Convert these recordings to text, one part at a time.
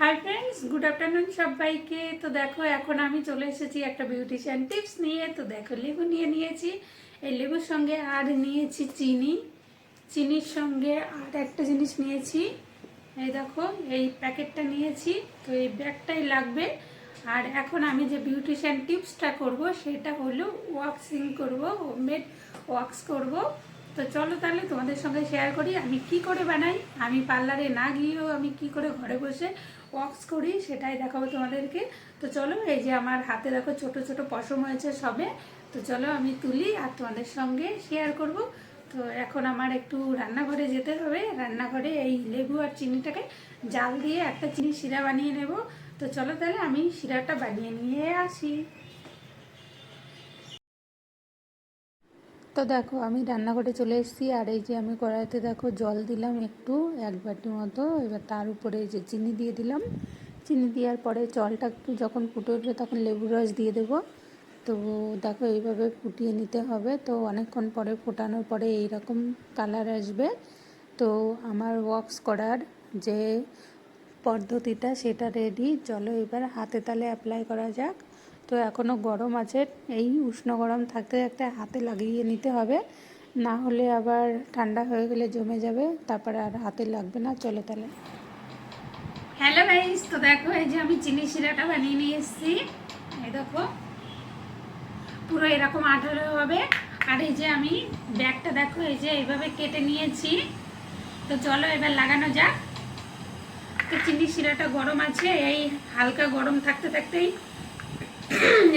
Hi friends, good afternoon সবাইকে। তো দেখো এখন আমি চলে এসেছি একটা বিউটিশিয়ান টিপস নিয়ে। তো দেখো লেবু নিয়ে নিয়েছি, এই লেবুর সঙ্গে আর নিয়েছি চিনি, চিনির সঙ্গে আর একটা জিনিস নিয়েছি, এই দেখো এই প্যাকেটটা নিয়েছি। তো এই ব্যাগটাই লাগবে। আর এখন আমি যে বিউটিশিয়ান টিপসটা করব সেটা হলো ওয়াক্সিং করব, হোমমেড ওয়াক্স করব। তো চলো তাহলে তোমাদের সঙ্গে শেয়ার করি আমি কি করে বানাই। আমি পার্লারে না গিয়েও আমি কি করে ঘরে বসে ওয়াক্স করি সেটাই দেখাবো তোমাদেরকে। তো চলো, এই যে আমার হাতে দেখো ছোট ছোট পশম হয়েছে সবে। তো চলো আমি তুলি আর তোমাদের সঙ্গে শেয়ার করব। তো এখন আমার একটু রান্নাঘরে যেতে হবে। রান্নাঘরে এই লেবু আর চিনিটাকে জাল দিয়ে একটা চিনি শিরা বানিয়ে নেব। তো চলো তাহলে আমি শিরাটা বানিয়ে নিয়ে আসি। তো দেখো আমি রান্নাঘরে চলে এসেছি, আর এই যে আমি কড়াইতে দেখো জল দিলাম একটু, এক বাটি মতো। এবার তার উপরে এই যে চিনি দিয়ে দিলাম। চিনি দেওয়ার পরে জলটা একটু যখন ফুটে উঠবে তখন লেবুর রস দিয়ে দেবো। তো দেখো এইভাবে ফুটিয়ে নিতে হবে। তো অনেকক্ষণ পরে ফোটানোর পরে এইরকম কালার আসবে। তো আমার ওয়াক্স করার যে পদ্ধতিটা সেটা রেডি। চলো এবার হাতে তালে অ্যাপ্লাই করা যাক। তো এখনও গরম আছে, এই উষ্ণ গরম থাকতে থাকতে হাতে লাগিয়ে নিতে হবে, না হলে আবার ঠান্ডা হয়ে গেলে জমে যাবে, তারপরে আর হাতে লাগবে না। চলো তাহলে। হ্যালো গাইস, তো দেখো এই যে আমি চিনি শিরাটা বানিয়ে নিয়ে এসেছি। এই দেখো পুরো এরকম আঠালো হবে। আর এই যে আমি ব্যাগটা দেখো এই যে এইভাবে কেটে নিয়েছি। তো চলো এবার লাগানো যাক। তো চিনি শিরাটা গরম আছে, এই হালকা গরম থাকতে থাকতেই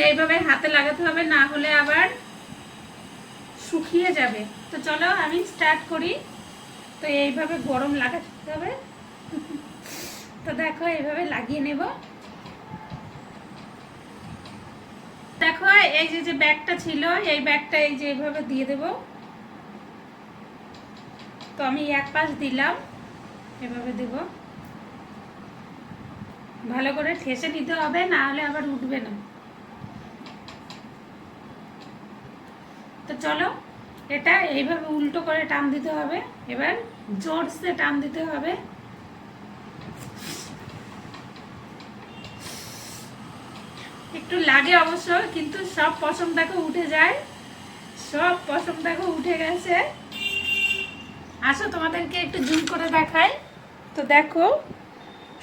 এইভাবে হাতে লাগাতে হবে, না হলে আবার শুকিয়ে যাবে। তো চলো আমি স্টার্ট করি। তো এইভাবে গরম লাগাতে হবে। তো দেখো এইভাবে লাগিয়ে নেব। দেখো এই যে যে ব্যাগটা ছিল, এই ব্যাগটা এই যে এইভাবে দিয়ে দেব। তো আমি এক পাশ দিলাম, এভাবে দেব। ভালো করে ঠেসে নিতে হবে, না হলে আবার উঠবে না। তো চলো এটা এইভাবে উল্টো করে টান দিতে হবে। এবার জোরসে টান দিতে হবে। একটু লাগে অবশ্য, কিন্তু সব পশম দেখো উঠে যায়, সব পশম দেখো উঠে গেছে। আসো তোমাদেরকে একটু জুম করে দেখাই। তো দেখো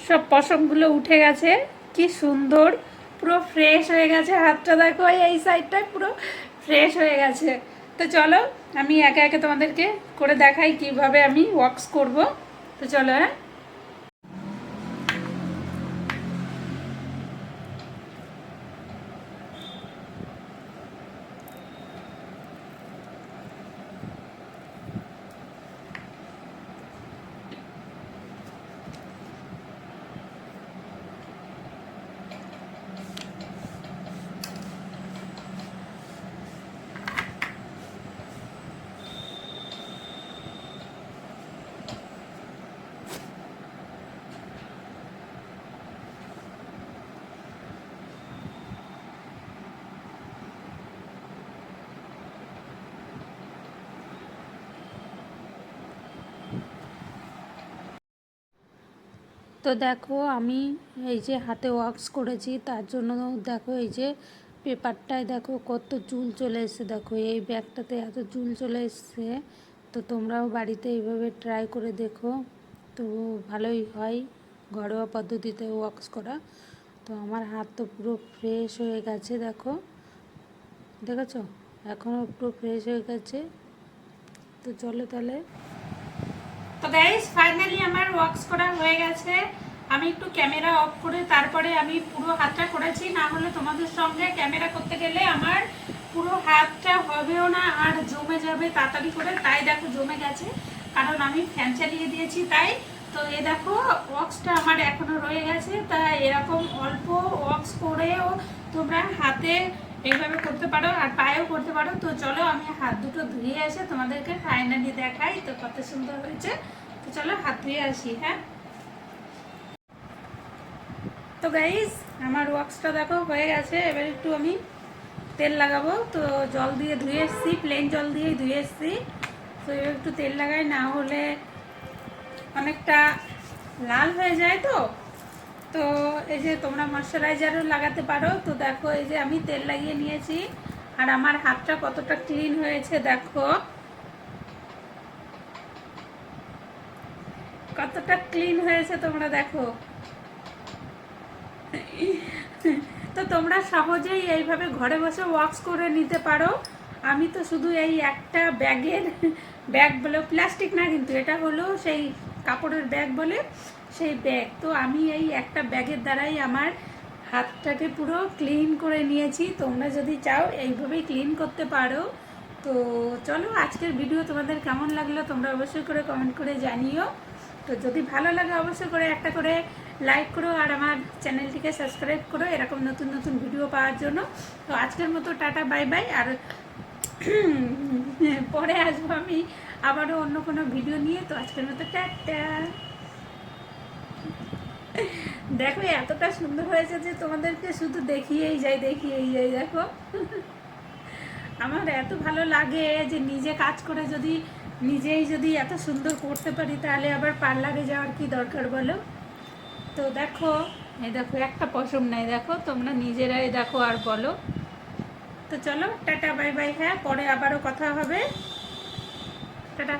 সব পশমগুলো উঠে গেছে, কি সুন্দর পুরো ফ্রেশ হয়ে গেছে। হাতটা দেখো এই সাইডটা পুরো ফ্রেশ হয়ে গেছে। তো চলো আমি একে একে তোমাদেরকে করে দেখাই কিভাবে আমি ওয়াক্স করব। তো চলো। হ্যাঁ, তো দেখো আমি এই যে হাতে ওয়াক্স করেছি, তার জন্য দেখো এই যে পেপারটায় দেখো কত চুল চলে এসছে। দেখো এই ব্যাগটাতে এত চুল চলে এসছে। তো তোমরাও বাড়িতে এইভাবে ট্রাই করে দেখো, তো ভালোই হয় ঘরোয়া পদ্ধতিতে ওয়াক্স করা। তো আমার হাত তো পুরো ফ্রেশ হয়ে গেছে, দেখো দেখেছো এখনও পুরো ফ্রেশ হয়ে গেছে। তো চলো তাহলে। তো গাইস ফাইনালি আমার ওয়াক্স করা হয়ে গেছে। আমি একটু ক্যামেরা অফ করে তারপরে আমি পুরো হাতটা করেছি, না হলে তোমাদের সঙ্গে ক্যামেরা করতে গেলে আমার পুরো হাতটা হবেও না আর জমে যাবে তাড়াতাড়ি করে। তাই দেখো জমে গেছে, কারণ আমি ফ্যান চালিয়ে দিয়েছি তাই। তো এ দেখো ওয়াক্সটা আমার এখনো রয়ে গেছে। তা এরকম অল্প ওয়াক্স করেও তোমরা হাতে এইভাবে করতে পারো আর পায়েও করতে পারো। তো চলো আমি হাত দুটো ধুয়ে এসে তোমাদেরকে ফাইনালি দেখাই তো কত সুন্দর হয়েছে। তো চলো হাত ধুয়ে আসি। হ্যাঁ, তো গাইস আমার ওয়াক্সটা দেখো হয়ে গেছে। এবার একটু আমি তেল লাগাবো। তো জল দিয়ে ধুয়ে এসেছি, প্লেন জল দিয়েই ধুয়ে এসেছি। তো এবার একটু তেল লাগাই, না হলে অনেকটা লাল হয়ে যায়। তো তো এই যে তোমরা ময়শ্চারাইজারও লাগাতে পারো। তো দেখো এই যে আমি তেল লাগিয়ে নিয়েছি, আর আমার হাতটা কতটা ক্লিন হয়েছে দেখো, কতটা ক্লিন হয়েছে তোমরা দেখো। তো তোমরা সহজেই এইভাবে ঘরে বসে ওয়াক্স করে নিতে পারো। আমি তো শুধু এই একটা ব্যাগ বলে, প্লাস্টিক না কিন্তু, এটা হলো সেই কাপড়ের ব্যাগ বলে সেই ব্যাগ। তো আমি এই একটা ব্যাগের দ্বারাই আমার হাতটাকে পুরো ক্লিন করে নিয়েছি। তোমরা যদি চাও এইভাবেই ক্লিন করতে পারো। তো চলো, আজকের ভিডিও তোমাদের কেমন লাগলো তোমরা অবশ্যই করে কমেন্ট করে জানিও। তো যদি ভালো লাগে অবশ্যই করে একটা করে লাইক করো, আর আমার চ্যানেলটিকে সাবস্ক্রাইব করো এরকম নতুন নতুন ভিডিও পাওয়ার জন্য। তো আজকের মতো টাটা বাই বাই। আর পরে আসবো আমি আবারও অন্য কোনো ভিডিও নিয়ে। তো আজকের মতো টাটা। দেখো এতটা সুন্দর হয়েছে যে তোমাদেরকে শুধু দেখিয়েই যাই দেখো। আমার এত ভালো লাগে যে নিজে কাজ করে নিজেই যদি এত সুন্দর করতে পারি, তাহলে আবার পার্লারে যাওয়ার কি দরকার বলো। তো দেখো, এই দেখো একটা পশম নাই, দেখো তোমরা নিজেরাই দেখো আর বলো। তো চলো টাটা বাই বাই। হ্যাঁ, পরে আবারও কথা হবে। টাটা।